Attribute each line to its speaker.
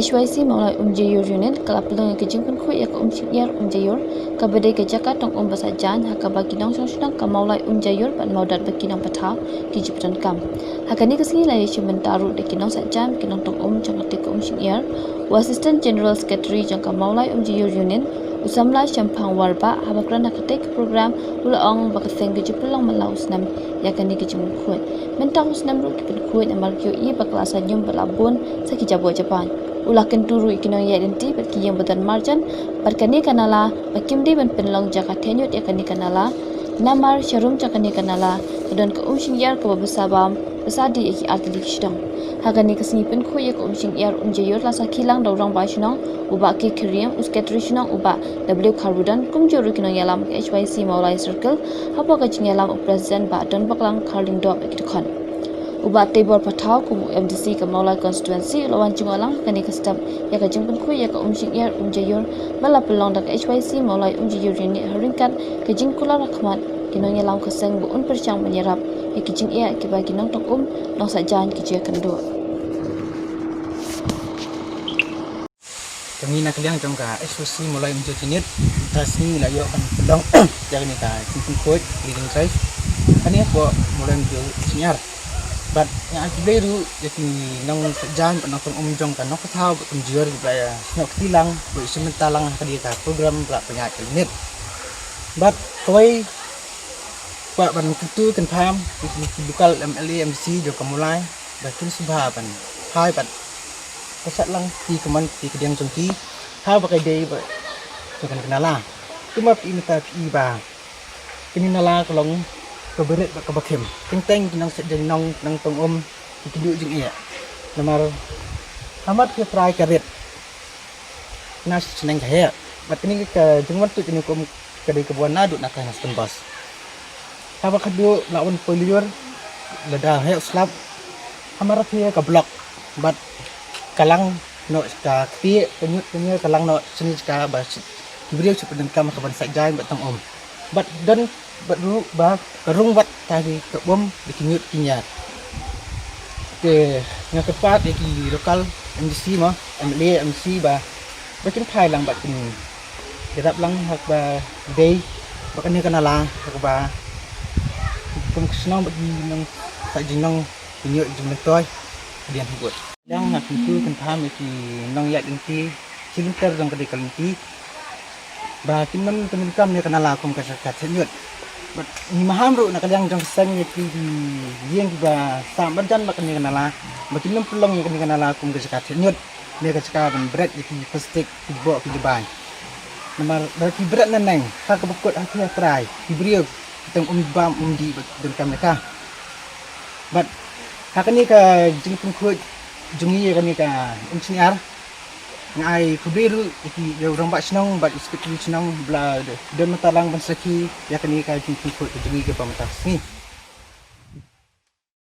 Speaker 1: HYC Maulai Jayor Unit kalapelong ke jingpun khu ya Jayor Jayor kabade ke Jakarta tong basajan hakabagi nong song ka Maulai Jayor pan maudat baki nong patha ki jipran kam hakani kesini lai shimentaru de kinong sajam kinong tong jangate ka Jayor wa Assistant General Secretary jang ka Maulai Jayor Unit usamla champang warba habakran hakatek program ulaong bakaseng ke jipulong malaus nam yakani ke jimun khu mentang usnam ru ki khu amal kyo I baklasa nyum balabun sa ki jabo Japan ulah kenturu ikinong yadenti perki yang betan marjan perkani kanala bakimdi ban penlong jaka tenyut yakani kanala namar sharum jakani kanala kedon ke yar ke babasabam besadi iki atlik sidang hagani kesini pen khu ya ke yar Jayor lasa kilang daurang baishnong uba ki kriam usketrishnong uba w karudan kumjoru kinong yalam HYC Maulai Circle hapo ka yalam president ba don baklang karling do bekidkon ubat tebor patau kumu MDC ke Maulai constituency lawan jungalang kani custom ya ka jingpun khu ya ka yar Jayor bala pelong dak HYC Maulai Jayor ni haringkan ke jingkula rakhmat kinong yalam keseng bu un percang menyerap ya ki jing ya ki bagi nong tok nong sajan ki je kendo
Speaker 2: kami nak liang jong ka HYC Maulai Jayor Unit tasni la yo kan pelong jangan ni ka jingpun khu leading size kani bo Maulai Jayor but yang aku beli jadi nong jalan penonton jong kan nong tahu penjual supaya nyok tilang boleh sementara lang kadi ka program berak penyakit net but koi pak ban kutu kan paham lokal MLA MC jo kamulai bakin subha pan hai pat pesat lang ti keman ti kediang jongki ha pakai dei ba kan kenala cuma pi minta pi ba kini nala kolong keberet ke bakem teng nang sedeng nang tong ditunjuk jing iya namar amat ke try karet nas seneng kaya bat ini ke jengwan tu jenis kedai kebuan nadu nak nas tembas apa kedua lawan poliur leda hay slap amara ke blok bat kalang no ska ti penyut kalang no seni ska bas beliau sepedan kam ke ban sajai bat tong bat dan baru kerung bat tadi kebom dikinyut kinyat ke yang tepat di lokal MDC mah MLA MC ba bakin thai lang bakin derap lang hak ba day bakan ni kanala hak ba kum kesnong bagi nang tak jinong kinyut jumlah toy dian hibut yang nak itu kan paham iki nong yak inti silinter dong kedai kalinti ba kinam temen ni kanala kum kasakat senyut but ni maham ru nak yang jong sang ye ki yang ba sam banjan makan ni kanala makin nem pelong ni kanala kum ke sekat nyut ni ke sekat ben bread ye ki plastik ki bo ki ban namar ki bread neneng ha ke bukut ha ki try ki brio teng bam di den kam ka but ha ni ka jing pun khu jungi ye kan ni ka siniar ngai kubiru iki yo orang bak senang bat iskut senang bla dan matalang bansaki ya kani ka jing pun khu jungi ke pamatas ni